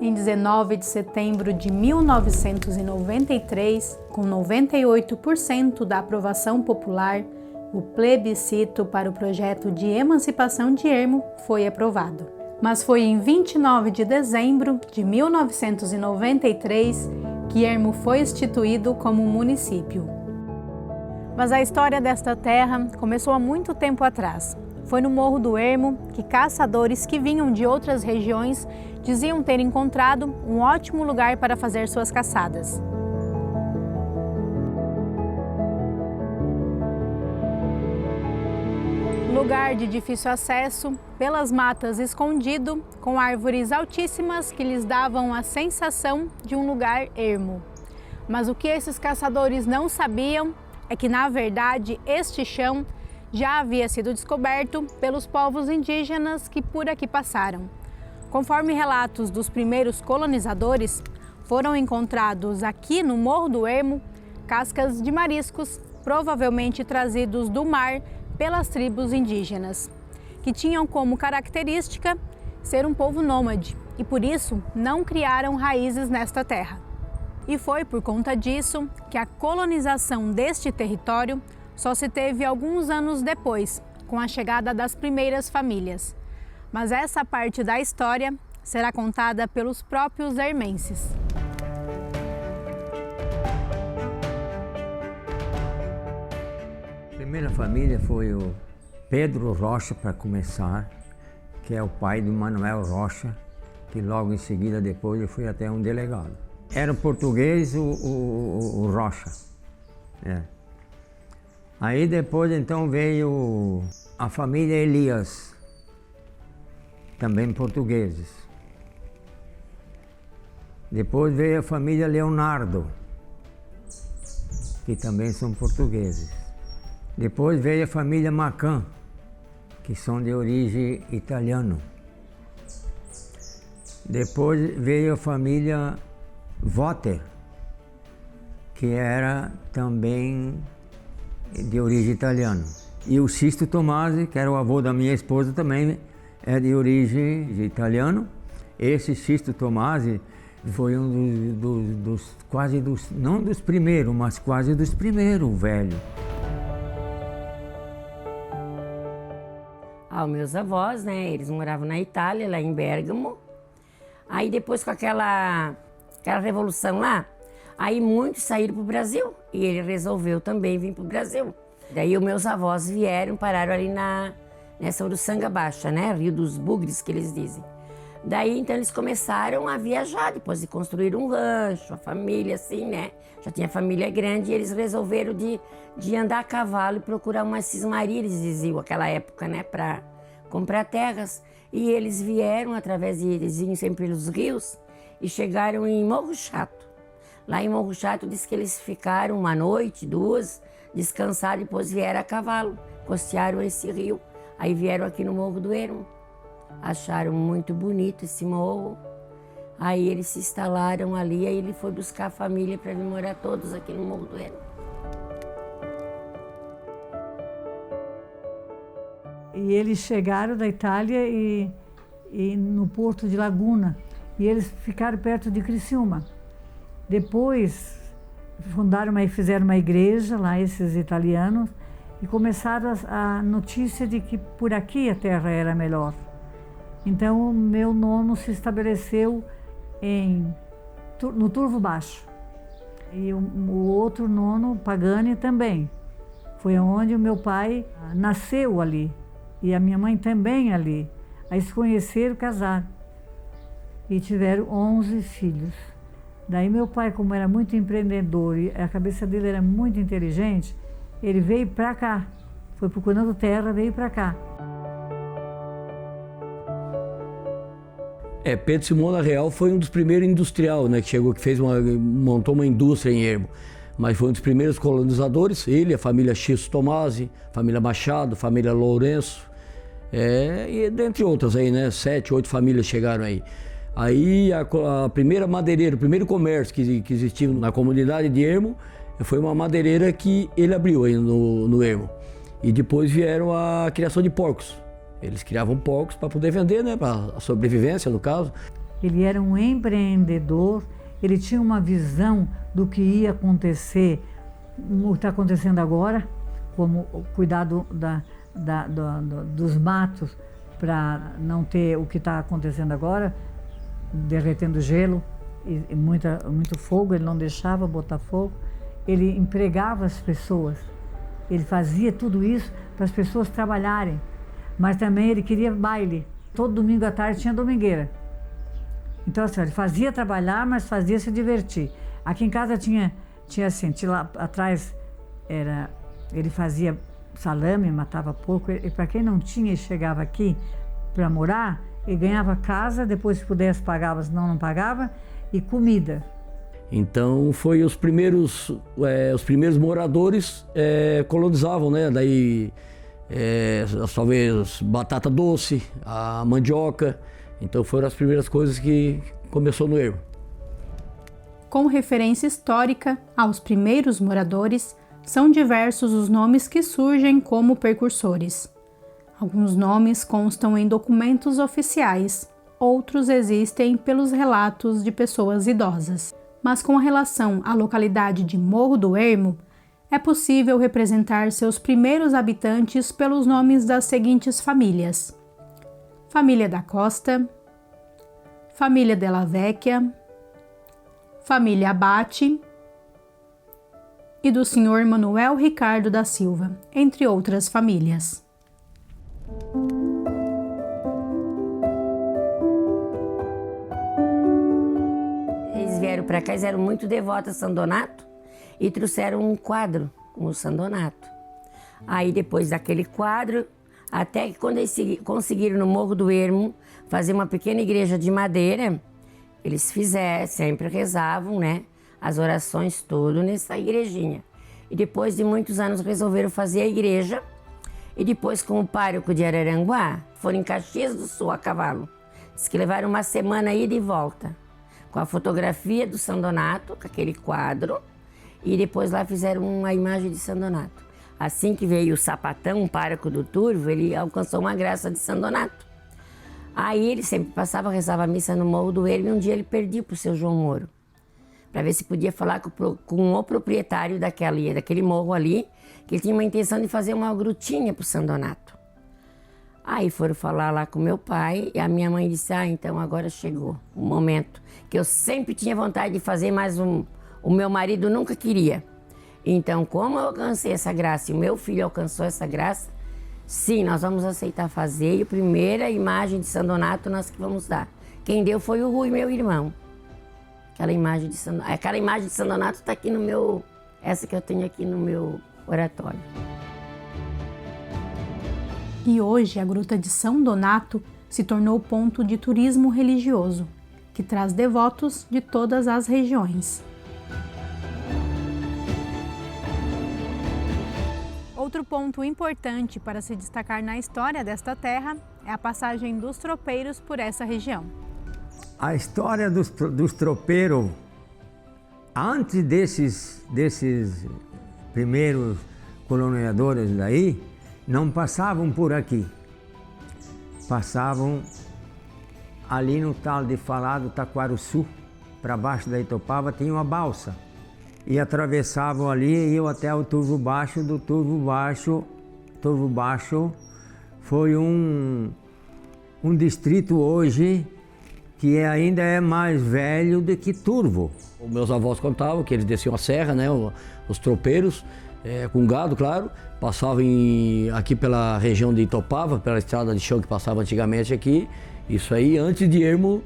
Em 19 de setembro de 1993, com 98% da aprovação popular, o plebiscito para o projeto de emancipação de Ermo foi aprovado. Mas foi em 29 de dezembro de 1993 que Ermo foi instituído como município. Mas a história desta terra começou há muito tempo atrás. Foi no Morro do Ermo que caçadores que vinham de outras regiões diziam ter encontrado um ótimo lugar para fazer suas caçadas. Lugar de difícil acesso, pelas matas escondido, com árvores altíssimas que lhes davam a sensação de um lugar ermo. Mas o que esses caçadores não sabiam é que, na verdade, este chão já havia sido descoberto pelos povos indígenas que por aqui passaram. Conforme relatos dos primeiros colonizadores, foram encontrados aqui no Morro do Ermo cascas de mariscos, provavelmente trazidos do mar pelas tribos indígenas, que tinham como característica ser um povo nômade e por isso não criaram raízes nesta terra. E foi por conta disso que a colonização deste território só se teve alguns anos depois, com a chegada das primeiras famílias. Mas essa parte da história será contada pelos próprios ermenses. A primeira família foi o Pedro Rocha, para começar, que é o pai do Manuel Rocha, que logo em seguida depois eu fui até um delegado. Era português o Rocha. Aí depois então veio a família Elias, também portugueses. Depois veio a família Leonardo, que também são portugueses. Depois veio a família Macan, que são de origem italiana. Depois veio a família Votter, que era também de origem italiana. E o Sisto Tomasi, que era o avô da minha esposa, também é de origem italiana. Esse Sisto Tomasi foi um não dos primeiros, mas quase dos primeiros, velho. Os meus avós, né, eles moravam na Itália, lá em Bérgamo. Aí depois com aquela revolução lá, aí muitos saíram para o Brasil e ele resolveu também vir para o Brasil. Daí os meus avós vieram, pararam ali nessa Uruçanga Baixa, né, Rio dos Bugres, que eles dizem. Daí então eles começaram a viajar, depois de construir um rancho, a família assim, né, já tinha família grande e eles resolveram de andar a cavalo e procurar uma cismaria, eles diziam naquela época, né, para comprar terras. E eles vieram eles vinham sempre pelos rios e chegaram em Morro Chato. Lá em Morro Chato diz que eles ficaram uma noite, duas, descansaram, depois vieram a cavalo, costearam esse rio. Aí vieram aqui no Morro do Ermo, acharam muito bonito esse morro. Aí eles se instalaram ali, aí ele foi buscar a família para vir morar todos aqui no Morro do Ermo. E eles chegaram da Itália e no porto de Laguna, e eles ficaram perto de Criciúma. Depois fizeram uma igreja lá, esses italianos, e começaram a notícia de que por aqui a terra era melhor. Então o meu nono se estabeleceu no Turvo Baixo. E o outro nono, Pagani, também. Foi onde o meu pai nasceu ali. E a minha mãe também ali. Aí se conheceram, casaram. E tiveram 11 filhos. Daí meu pai, como era muito empreendedor e a cabeça dele era muito inteligente, ele veio para cá. Foi procurando terra, veio para cá. Pedro Simão Real foi um dos primeiros industrial, né, que chegou, montou uma indústria em Ermo. Mas foi um dos primeiros colonizadores, ele, a família Xisto Tomasi, família Machado, família Lourenço, e dentre outras aí, né, 7, 8 famílias chegaram aí. Aí a primeira madeireira, o primeiro comércio que existiu na comunidade de Ermo, foi uma madeireira que ele abriu aí no Ermo. E depois vieram a criação de porcos. Eles criavam porcos para poder vender, né, para a sobrevivência, no caso. Ele era um empreendedor, ele tinha uma visão do que ia acontecer, o que está acontecendo agora, como cuidar dos matos para não ter o que está acontecendo agora, derretendo gelo e muito fogo, ele não deixava botar fogo. Ele empregava as pessoas, ele fazia tudo isso para as pessoas trabalharem, mas também ele queria baile. Todo domingo à tarde tinha domingueira. Então assim, ele fazia trabalhar, mas fazia se divertir. Aqui em casa tinha assim, lá atrás ele fazia salame, matava porco, e para quem não tinha e chegava aqui para morar, ele ganhava casa, depois se pudesse pagava, senão não pagava, e comida. Então foi os primeiros moradores colonizavam, né? Daí talvez batata doce, a mandioca. Então foram as primeiras coisas que começou no ermo. Com referência histórica aos primeiros moradores, são diversos os nomes que surgem como precursores. Alguns nomes constam em documentos oficiais, outros existem pelos relatos de pessoas idosas. Mas com relação à localidade de Morro do Ermo, é possível representar seus primeiros habitantes pelos nomes das seguintes famílias: Família da Costa, Família Della Vecchia, Família Abate e do Sr. Manuel Ricardo da Silva, entre outras famílias. Eles vieram para cá, eles eram muito devotos a São Donato e trouxeram um quadro com o São Donato. Aí depois daquele quadro, até que quando eles conseguiram no Morro do Ermo fazer uma pequena igreja de madeira, eles fizeram, sempre rezavam, né, as orações todas nessa igrejinha. E depois de muitos anos resolveram fazer a igreja. E depois, com o pároco de Araranguá, foram em Caxias do Sul a cavalo. Diz que levaram uma semana ida e volta, com a fotografia do São Donato, com aquele quadro, e depois lá fizeram uma imagem de São Donato. Assim que veio o Sapatão, o pároco do Turvo, ele alcançou uma graça de São Donato. Aí ele sempre passava, rezava a missa no Morro do Ermo, e um dia ele pediu para o seu João Moro, para ver se podia falar com o proprietário daquele morro ali, que ele tinha uma intenção de fazer uma grutinha para o São Donato. Aí foram falar lá com meu pai, e a minha mãe disse: então agora chegou o momento que eu sempre tinha vontade de fazer, mas o meu marido nunca queria. Então, como eu alcancei essa graça e o meu filho alcançou essa graça, sim, nós vamos aceitar fazer, e a primeira imagem de São Donato nós que vamos dar. Quem deu foi o Rui, meu irmão. Aquela imagem de São Donato está aqui no meu, essa que eu tenho aqui no meu oratório. E hoje a Gruta de São Donato se tornou ponto de turismo religioso, que traz devotos de todas as regiões. Outro ponto importante para se destacar na história desta terra é a passagem dos tropeiros por essa região. A história dos tropeiros, antes desses primeiros colonizadores daí, não passavam por aqui. Passavam ali no tal de falado Taquarussu, para baixo da Itopava, tinha uma balsa. E atravessavam ali e iam até o Turvo Baixo. Do Turvo Baixo foi um distrito hoje que ainda é mais velho do que Turvo. Os meus avós contavam que eles desciam a serra, né, os tropeiros, com gado, claro, passavam aqui pela região de Itopava, pela estrada de chão que passava antigamente aqui. Isso aí antes de Ermo,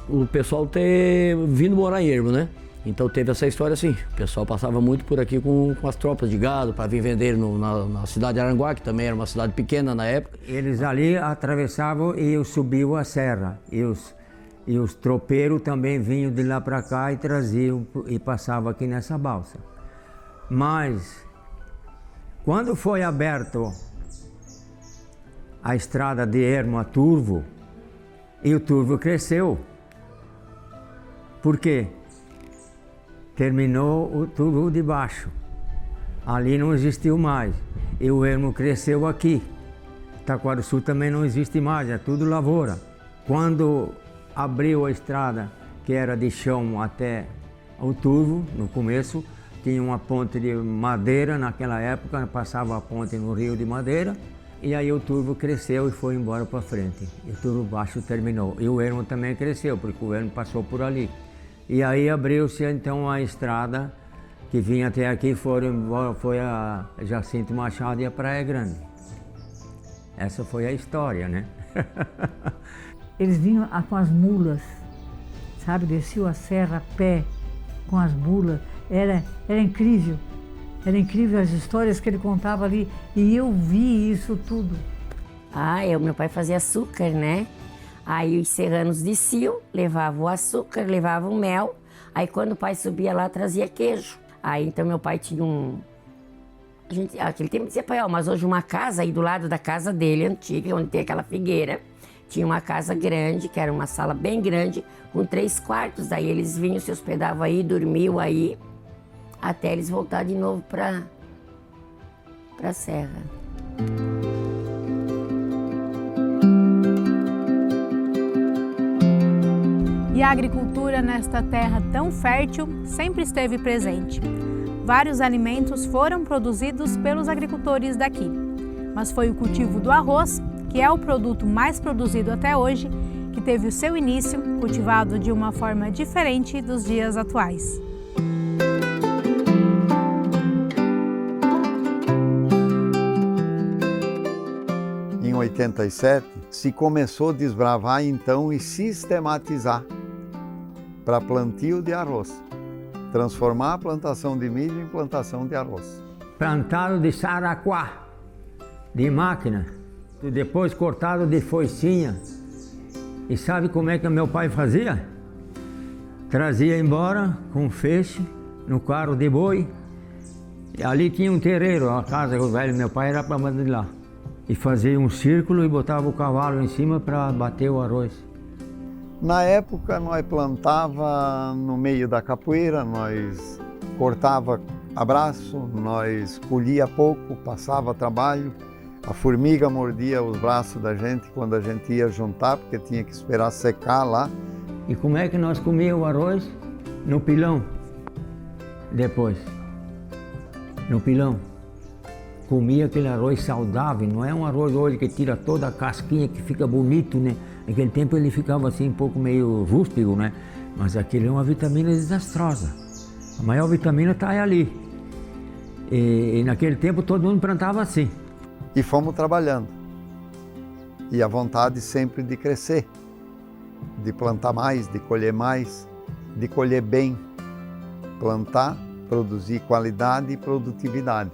o pessoal ter vindo morar em Ermo, né? Então teve essa história assim, o pessoal passava muito por aqui com as tropas de gado para vir vender na cidade de Aranguá, que também era uma cidade pequena na época. Eles ali atravessavam e subiam a serra. E os tropeiros também vinham de lá para cá e traziam e passavam aqui nessa balsa. Mas quando foi aberto a estrada de Ermo a Turvo, e o Turvo cresceu. Por quê? Terminou o Turvo de baixo. Ali não existiu mais. E o Ermo cresceu aqui. Taquarussu também não existe mais, é tudo lavoura. Quando abriu a estrada, que era de chão até o Turvo, no começo, tinha uma ponte de madeira naquela época, passava a ponte no rio de madeira, e aí o Turvo cresceu e foi embora para frente. E o Turvo Baixo terminou. E o ermo também cresceu, porque o ermo passou por ali. E aí abriu-se então a estrada que vinha até aqui, foi a Jacinto Machado e a Praia Grande. Essa foi a história, né? Eles vinham com as mulas, sabe? Desciam a serra a pé com as mulas. Era incrível. Era incrível as histórias que ele contava ali. E eu vi isso tudo. Meu pai fazia açúcar, né? Aí os serranos desciam, levavam o açúcar, levavam o mel. Aí quando o pai subia lá, trazia queijo. Aí então meu pai tinha aquele tempo dizia pai, mas hoje uma casa aí do lado da casa dele, antiga, onde tem aquela figueira, tinha uma casa grande, que era uma sala bem grande, com 3 quartos. Daí eles vinham, se hospedavam aí, dormiam aí, até eles voltar de novo para a serra. E a agricultura nesta terra tão fértil sempre esteve presente. Vários alimentos foram produzidos pelos agricultores daqui, mas foi o cultivo do arroz, que é o produto mais produzido até hoje, que teve o seu início cultivado de uma forma diferente dos dias atuais. Em 87, se começou a desbravar então e sistematizar para plantio de arroz. Transformar a plantação de milho em plantação de arroz. Plantado de saraquá, de máquina, depois cortado de foicinha. E sabe como é que meu pai fazia? Trazia embora com feixe no carro de boi. E ali tinha um terreiro, a casa do velho meu pai era para de lá. E fazia um círculo e botava o cavalo em cima para bater o arroz. Na época nós plantava no meio da capoeira, nós cortava abraço, nós colhia pouco, passava trabalho. A formiga mordia os braços da gente quando a gente ia juntar, porque tinha que esperar secar lá. E como é que nós comíamos o arroz? No pilão. Depois, no pilão. Comia aquele arroz saudável, não é um arroz hoje que tira toda a casquinha, que fica bonito, né? Naquele tempo ele ficava assim um pouco meio rústico, né? Mas aquilo é uma vitamina desastrosa. A maior vitamina está ali. E naquele tempo todo mundo plantava assim. E fomos trabalhando. E a vontade sempre de crescer, de plantar mais, de colher bem. Plantar, produzir qualidade e produtividade.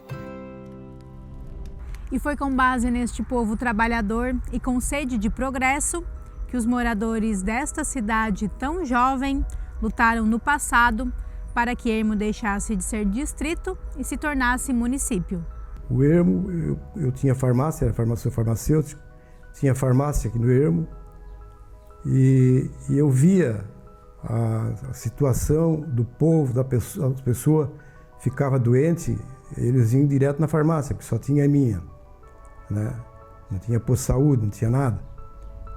E foi com base neste povo trabalhador e com sede de progresso que os moradores desta cidade tão jovem lutaram no passado para que Ermo deixasse de ser distrito e se tornasse município. O Ermo, eu tinha farmácia, era farmacêutico, tinha farmácia aqui no Ermo e eu via a situação do povo, a pessoa ficava doente, eles iam direto na farmácia, porque só tinha a minha, né? Não tinha posto de saúde, não tinha nada.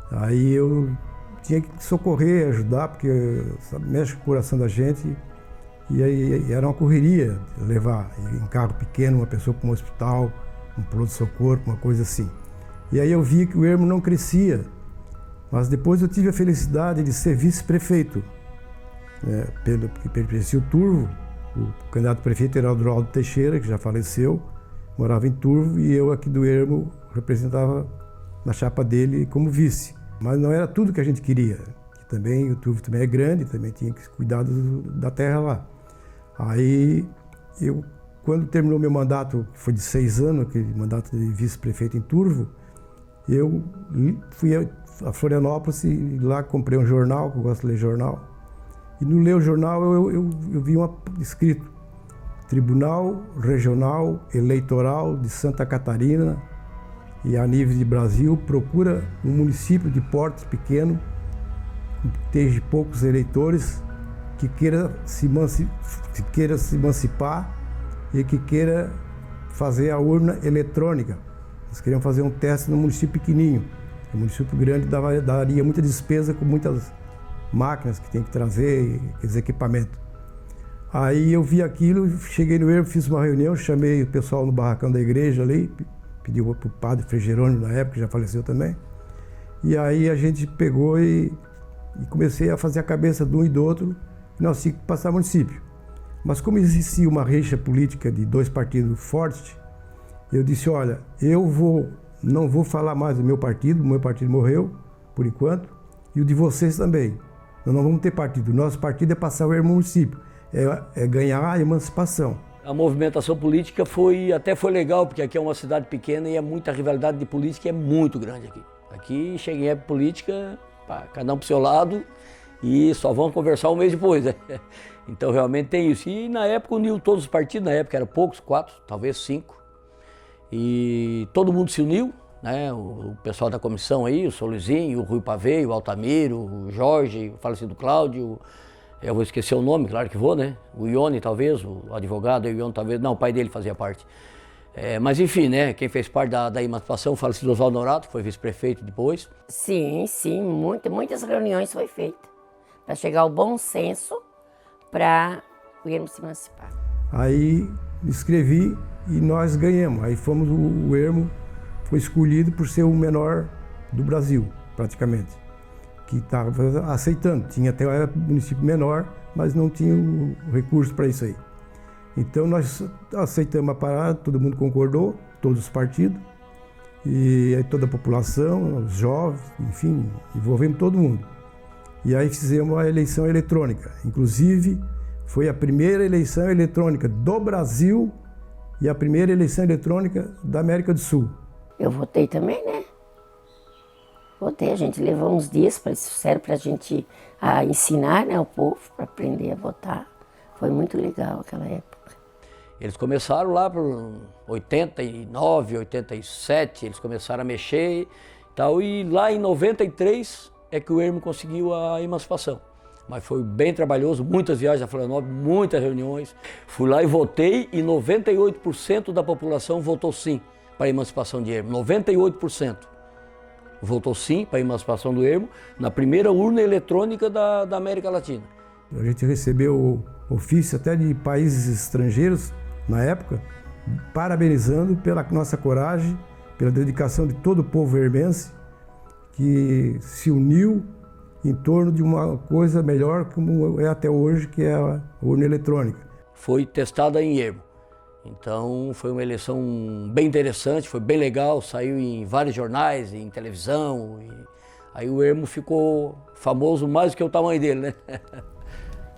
Aí eu tinha que socorrer, ajudar, porque mexe com o coração da gente. E aí era uma correria levar em carro pequeno uma pessoa para um hospital, um pronto-socorro, uma coisa assim. E aí eu vi que o Ermo não crescia, mas depois eu tive a felicidade de ser vice-prefeito. Porque pertencia o Turvo, o candidato prefeito era o Adroaldo Teixeira, que já faleceu, morava em Turvo, e eu aqui do Ermo representava na chapa dele como vice. Mas não era tudo que a gente queria. Também o Turvo também é grande, também tinha que cuidar da terra lá. Aí, quando terminou meu mandato, que foi de 6 anos, aquele mandato de vice-prefeito em Turvo, eu fui a Florianópolis e lá comprei um jornal, que eu gosto de ler jornal. E no ler o jornal eu vi escrito Tribunal Regional Eleitoral de Santa Catarina e a nível de Brasil procura um município de porte pequeno, que tenha poucos eleitores, que queira se emancipar e que queira fazer a urna eletrônica. Eles queriam fazer um teste no município pequenininho. O município grande daria muita despesa com muitas máquinas que tem que trazer, quer dizer, equipamento. Aí eu vi aquilo, cheguei no ermo, fiz uma reunião, chamei o pessoal no barracão da igreja ali, pedi para o padre Frei Jerônimo, na época, já faleceu também. E aí a gente pegou e comecei a fazer a cabeça de um e do outro, e nós tínhamos que passar município. Mas como existia uma rixa política de dois partidos fortes, eu disse, olha, não vou falar mais do meu partido morreu, por enquanto, e o de vocês também. Nós não vamos ter partido, o nosso partido é passar o ermo município, é ganhar a emancipação. A movimentação política até foi legal, porque aqui é uma cidade pequena e muita rivalidade de política é muito grande aqui. Aqui chega em época política, cada um pro seu lado, e só vão conversar um mês depois, né? Então realmente tem isso. E na época uniu todos os partidos, na época eram poucos, 4, talvez 5. E todo mundo se uniu, né? O pessoal da comissão aí, o São Luizinho, o Rui Pavei, o Altamiro, o Jorge, o falecido Cláudio, eu vou esquecer o nome, claro que vou, né? O Ione talvez, o advogado, o Ione talvez, não, o pai dele fazia parte. Mas enfim, né? Quem fez parte da emancipação, o falecido Oswaldo Norato, que foi vice-prefeito depois. Sim, muitas reuniões foi feita para chegar ao bom senso para o ermo se emancipar. Aí escrevi e nós ganhamos. Aí fomos, o ermo foi escolhido por ser o menor do Brasil, praticamente, que estava aceitando. Tinha até um município menor, mas não tinha o recurso para isso aí. Então nós aceitamos a parada, todo mundo concordou, todos os partidos, e aí toda a população, os jovens, enfim, envolvemos todo mundo. E aí fizemos a eleição eletrônica. Inclusive, foi a primeira eleição eletrônica do Brasil e a primeira eleição eletrônica da América do Sul. Eu votei também, né? Votei, a gente levou uns dias para isso, sério, para a gente ensinar, né, o povo para aprender a votar. Foi muito legal aquela época. Eles começaram lá por 89, 87, eles começaram a mexer e tal, e lá em 93 é que o ermo conseguiu a emancipação. Mas foi bem trabalhoso, muitas viagens a Florianópolis, muitas reuniões. Fui lá e votei e 98% da população votou sim para a emancipação de ermo, 98%. Votou sim para a emancipação do ermo na primeira urna eletrônica da América Latina. A gente recebeu ofício até de países estrangeiros, na época, parabenizando pela nossa coragem, pela dedicação de todo o povo ermense, que se uniu em torno de uma coisa melhor como é até hoje, que é a urna eletrônica. Foi testada em ermo. Então foi uma eleição bem interessante, foi bem legal, saiu em vários jornais, em televisão. Aí o ermo ficou famoso mais do que o tamanho dele, né?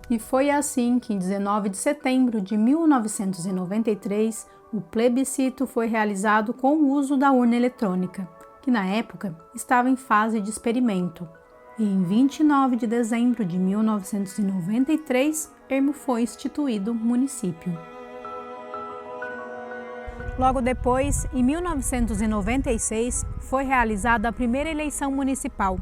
E foi assim que, em 19 de setembro de 1993, o plebiscito foi realizado com o uso da urna eletrônica, que na época estava em fase de experimento. E em 29 de dezembro de 1993, Ermo foi instituído município. Logo depois, em 1996, foi realizada a primeira eleição municipal,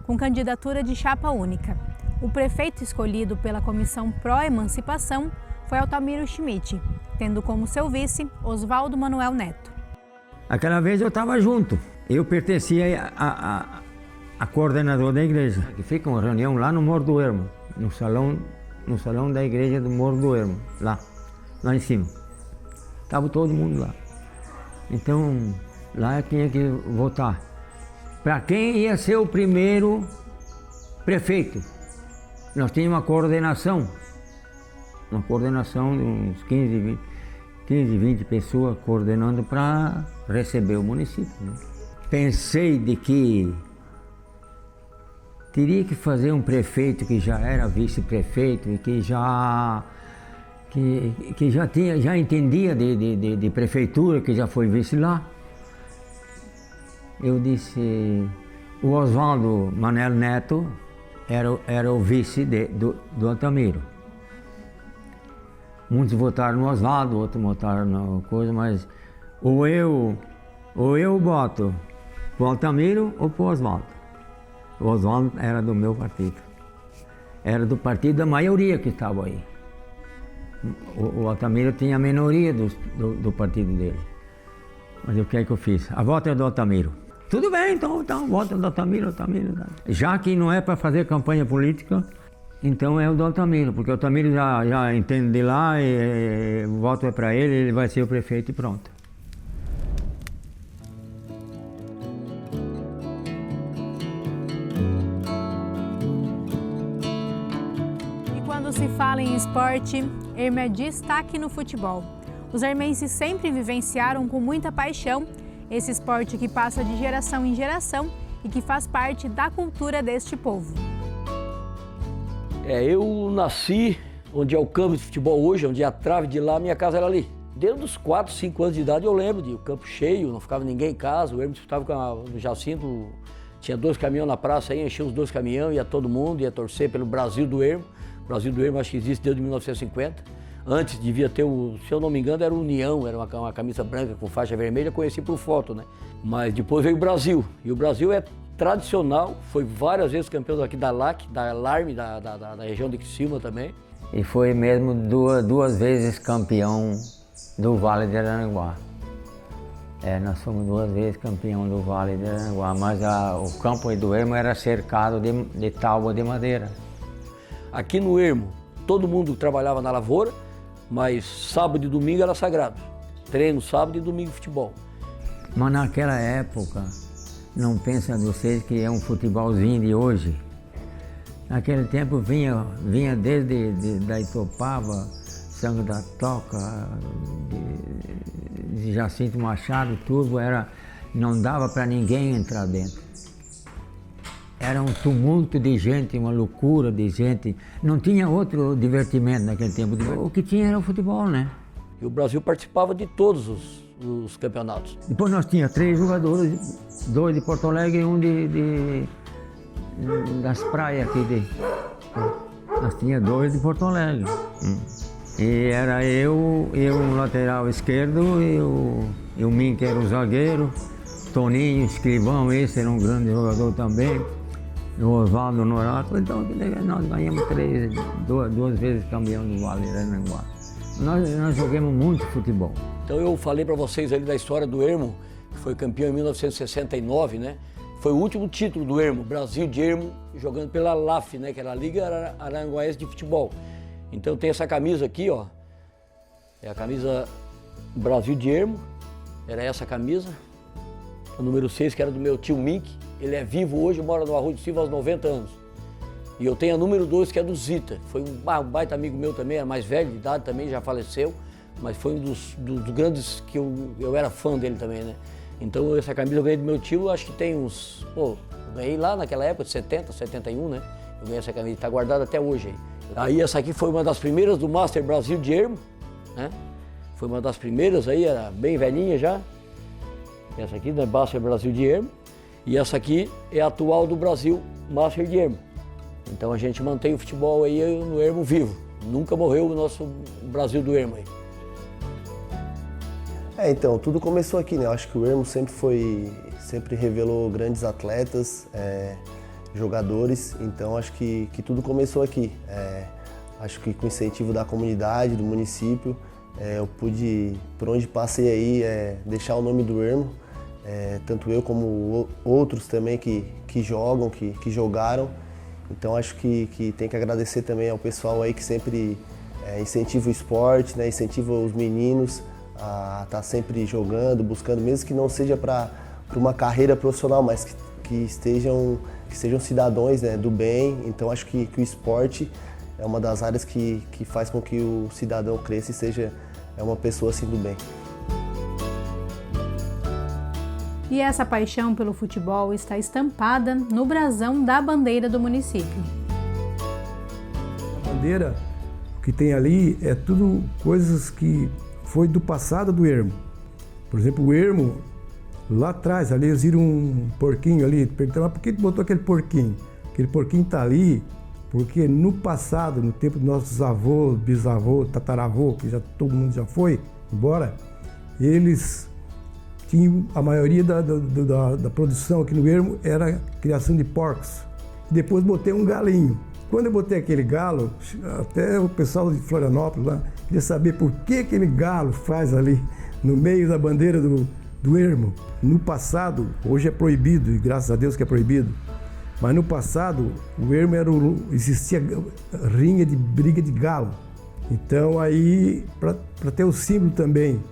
com candidatura de chapa única. O prefeito escolhido pela Comissão Pró-Emancipação foi Altamiro Schmidt, tendo como seu vice Oswaldo Manuel Neto. Aquela vez eu estava junto. Eu pertencia a coordenador da igreja, que fica uma reunião lá no Morro do Ermo, no salão da igreja do Morro do Ermo, lá em cima. Estava todo mundo lá. Então, lá tinha que votar para quem ia ser o primeiro prefeito. Nós tínhamos uma coordenação de uns 15, 20 pessoas coordenando para receber o município, né? Pensei de que teria que fazer um prefeito que já era vice-prefeito e que já entendia de prefeitura, que já foi vice lá. Eu disse, o Oswaldo Manuel Neto era o vice do Altamiro. Muitos votaram no Oswaldo, outros votaram na coisa, mas ou eu voto pro Altamiro ou pro Oswaldo. O Oswaldo era do meu partido. Era do partido da maioria que estava aí. O Altamiro tinha a minoria do partido dele. Mas o que é que eu fiz? A volta é do Altamiro. Tudo bem, então vota do Altamiro. Já que não é para fazer campanha política, então é o do Altamiro, porque o Altamiro já entende de lá, e o voto é para ele vai ser o prefeito e pronto. Quando se fala em esporte, Ermo é destaque no futebol. Os hermenses sempre vivenciaram com muita paixão esse esporte que passa de geração em geração e que faz parte da cultura deste povo. Eu nasci onde é o campo de futebol hoje, onde é a trave de lá, minha casa era ali. Desde os 4, 5 anos de idade eu lembro de o campo cheio, não ficava ninguém em casa, o Ermo disputava no Jacinto, tinha 2 caminhões na praça, aí enchia os 2 caminhões, ia todo mundo, ia torcer pelo Brasil do Ermo. O Brasil do Ermo acho que existe desde 1950. Antes devia ter, se eu não me engano, era o União, era uma camisa branca com faixa vermelha, conheci por foto, né? Mas depois veio o Brasil, e o Brasil é tradicional, foi várias vezes campeão aqui da LAC, da Alarme, da região de Criciúma também. E foi mesmo duas vezes campeão do Vale de Araranguá. Nós fomos 2 vezes campeão do Vale de Araranguá, mas o campo do Ermo era cercado de tábua de madeira. Aqui no Ermo, todo mundo trabalhava na lavoura, mas sábado e domingo era sagrado. Treino sábado e domingo futebol. Mas naquela época, não pensa vocês que é um futebolzinho de hoje. Naquele tempo vinha desde da Itopava, Sangue da Toca, de Jacinto Machado, tudo não dava para ninguém entrar dentro. Era um tumulto de gente, uma loucura de gente. Não tinha outro divertimento naquele tempo. O que tinha era o futebol, né? E o Brasil participava de todos os campeonatos. Depois nós tínhamos 3 jogadores, 2 de Porto Alegre e um das praias aqui. Nós tínhamos 2 de Porto Alegre. E era eu o lateral esquerdo e o Min, que era o zagueiro. Toninho, Escrivão, esse era um grande jogador também. O Oswaldo Norato, então nós ganhamos 2 vezes campeão do Vale de Araranguá. Nós jogamos muito futebol. Então eu falei para vocês ali da história do Ermo, que foi campeão em 1969, né? Foi o último título do Ermo, Brasil de Ermo, jogando pela LAF, né? Que era a Liga Aranguaense de Futebol. Então tem essa camisa aqui, ó. É a camisa Brasil de Ermo, era essa camisa. O número 6, que era do meu tio Mink. Ele é vivo hoje, mora no Arroio do Silva aos 90 anos. E eu tenho a número 2, que é do Zita. Foi um baita amigo meu também, era mais velho de idade também, já faleceu. Mas foi um dos grandes que eu era fã dele também, né? Então essa camisa eu ganhei do meu tio, acho que tem uns... eu ganhei lá naquela época, de 70, 71, né? Eu ganhei essa camisa, está guardada até hoje aí. Aí essa aqui foi uma das primeiras do Master Brasil de Ermo, né? Foi uma das primeiras aí, era bem velhinha já. Essa aqui, né? Master Brasil de Ermo. E essa aqui é a atual do Brasil, Master de Ermo. Então a gente mantém o futebol aí no Ermo vivo. Nunca morreu o nosso Brasil do Ermo aí. Então, tudo começou aqui, né? Eu acho que o Ermo sempre revelou grandes atletas, jogadores, então acho que tudo começou aqui. Acho que com o incentivo da comunidade, do município, eu pude, por onde passei aí, deixar o nome do Ermo. Tanto eu como outros também que jogam, que jogaram. Então acho que tem que agradecer também ao pessoal aí que sempre incentiva o esporte, né? Incentiva os meninos a estar sempre jogando, buscando, mesmo que não seja para uma carreira profissional, mas que sejam cidadãos, né, do bem. Então acho que o esporte é uma das áreas que faz com que o cidadão cresça e seja uma pessoa assim do bem. E essa paixão pelo futebol está estampada no brasão da bandeira do município. A bandeira que tem ali é tudo coisas que foi do passado do Ermo. Por exemplo, o Ermo, lá atrás, ali eles viram um porquinho ali, perguntaram, mas por que botou aquele porquinho? Aquele porquinho está ali porque no passado, no tempo dos nossos avôs, bisavôs, tataravô, que todo mundo já foi embora, eles tinham, a maioria da produção aqui no Ermo era criação de porcos. Depois botei um galinho. Quando eu botei aquele galo, até o pessoal de Florianópolis lá queria saber por que aquele galo faz ali no meio da bandeira do ermo. No passado, hoje é proibido, e graças a Deus que é proibido, mas no passado o ermo existia rinha de briga de galo. Então aí, para ter o símbolo também,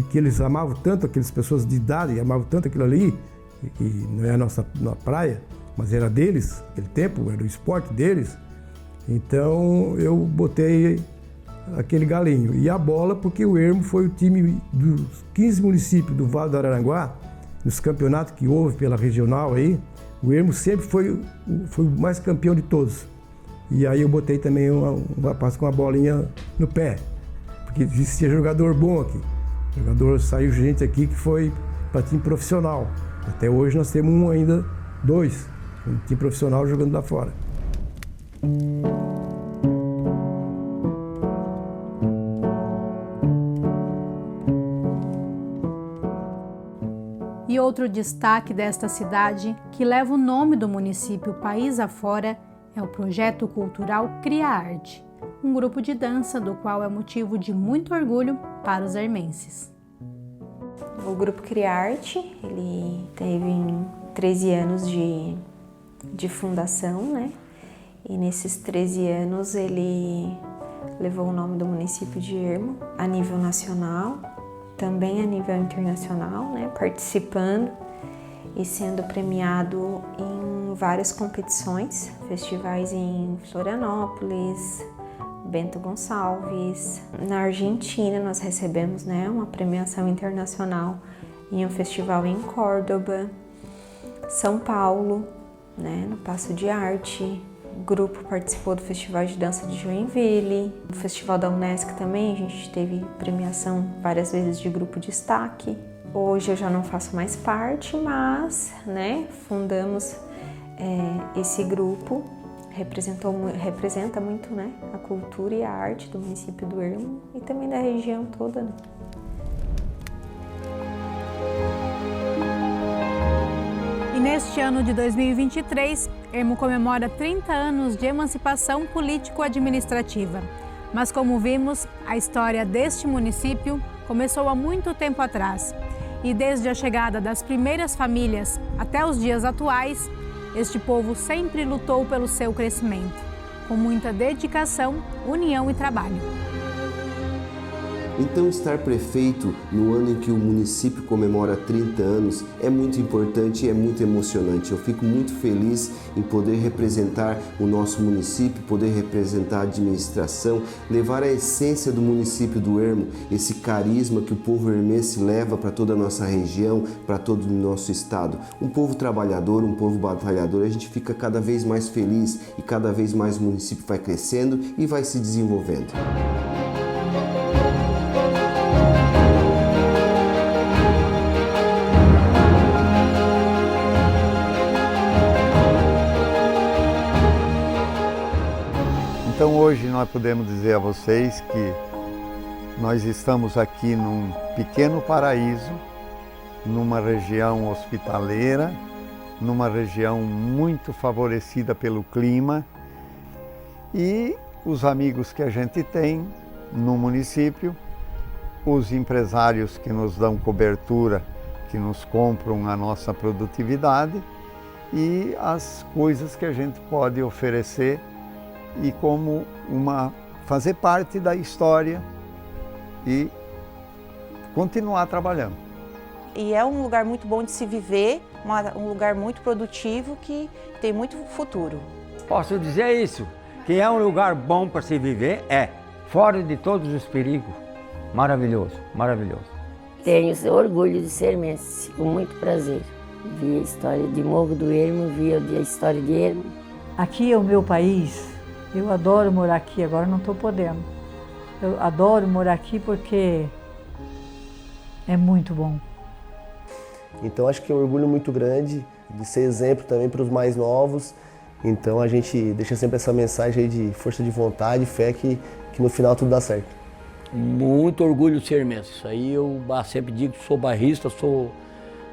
que eles amavam tanto, aquelas pessoas de idade, amavam tanto aquilo ali, e não é a nossa praia, mas era deles, aquele tempo, era o esporte deles, então eu botei aquele galinho. E a bola, porque o ermo foi o time dos 15 municípios do Vale do Araranguá, nos campeonatos que houve pela regional aí, o ermo sempre foi o mais campeão de todos. E aí eu botei também um rapaz com uma bolinha no pé, porque existia jogador bom aqui. Saiu gente aqui que foi para time profissional. Até hoje nós temos ainda 2, um time profissional jogando lá fora. E outro destaque desta cidade, que leva o nome do município país afora, é o projeto cultural Cria Arte, um grupo de dança do qual é motivo de muito orgulho para os hermenses. O grupo Cria Arte, ele teve 13 anos de fundação, né? E nesses 13 anos ele levou o nome do município de Ermo a nível nacional, também a nível internacional, né? Participando e sendo premiado em várias competições, festivais em Florianópolis, Bento Gonçalves. Na Argentina nós recebemos, né, uma premiação internacional em um festival em Córdoba, São Paulo, né, no Paço de Arte. O grupo participou do Festival de Dança de Joinville, no Festival da Unesc também a gente teve premiação várias vezes de grupo de destaque. Hoje eu já não faço mais parte, mas, né, fundamos esse grupo. Representa muito, né, a cultura e a arte do município do Ermo e também da região toda, né? E neste ano de 2023, Ermo comemora 30 anos de emancipação político-administrativa. Mas como vimos, a história deste município começou há muito tempo atrás. E desde a chegada das primeiras famílias até os dias atuais, este povo sempre lutou pelo seu crescimento, com muita dedicação, união e trabalho. Então, estar prefeito no ano em que o município comemora 30 anos é muito importante e é muito emocionante. Eu fico muito feliz em poder representar o nosso município, poder representar a administração, levar a essência do município do Ermo, esse carisma que o povo ermense leva para toda a nossa região, para todo o nosso estado. Um povo trabalhador, um povo batalhador, a gente fica cada vez mais feliz e cada vez mais o município vai crescendo e vai se desenvolvendo. Então hoje nós podemos dizer a vocês que nós estamos aqui num pequeno paraíso, numa região hospitaleira, numa região muito favorecida pelo clima, e os amigos que a gente tem no município, os empresários que nos dão cobertura, que nos compram a nossa produtividade e as coisas que a gente pode oferecer e como fazer parte da história e continuar trabalhando. E é um lugar muito bom de se viver, um lugar muito produtivo que tem muito futuro. Posso dizer isso, que é um lugar bom para se viver, fora de todos os perigos. Maravilhoso, maravilhoso. Tenho orgulho de ser hermense, com muito prazer. Vi a história de Morro do Ermo, vi a história de Ermo. Aqui é o meu país. Eu adoro morar aqui, agora não estou podendo. Eu adoro morar aqui porque é muito bom. Então acho que é um orgulho muito grande de ser exemplo também para os mais novos. Então a gente deixa sempre essa mensagem aí de força de vontade, fé que no final tudo dá certo. Muito orgulho de ser hermense. Isso aí eu sempre digo que sou bairrista,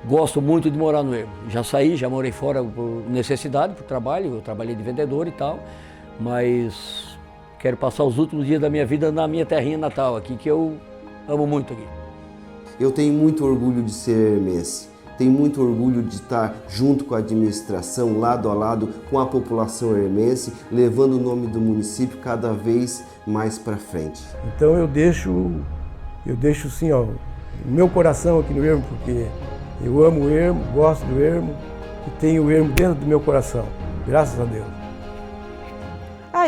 gosto muito de morar no Ermo. Já saí, já morei fora por necessidade, por trabalho, eu trabalhei de vendedor e tal. Mas quero passar os últimos dias da minha vida na minha terrinha natal aqui, que eu amo muito aqui. Eu tenho muito orgulho de ser hermense. Tenho muito orgulho de estar junto com a administração, lado a lado com a população hermense, levando o nome do município cada vez mais para frente. Então eu deixo sim, ó, o meu coração aqui no Ermo, porque eu amo o Ermo, gosto do Ermo e tenho o Ermo dentro do meu coração, graças a Deus.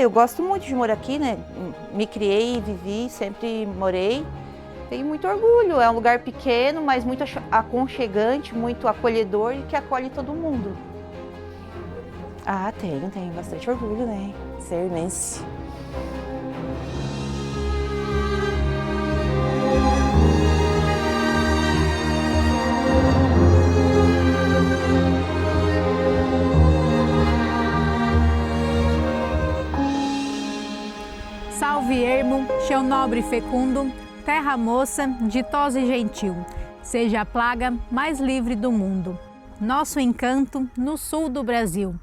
Eu gosto muito de morar aqui, né? Me criei, vivi, sempre morei. Tenho muito orgulho, é um lugar pequeno, mas muito aconchegante, muito acolhedor e que acolhe todo mundo. Tenho bastante orgulho, né? Ser hermense. Salve Ermo, chão nobre e fecundo, terra moça, ditosa e gentil, seja a plaga mais livre do mundo. Nosso encanto no sul do Brasil.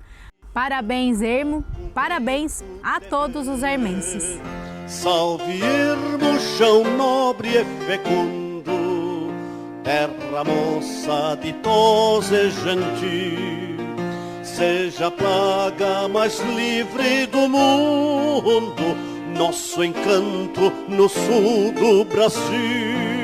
Parabéns, Ermo, parabéns a todos os hermenses. Salve Ermo, chão nobre e fecundo, terra moça, ditosa e gentil, seja a plaga mais livre do mundo. Nosso encanto no sul do Brasil.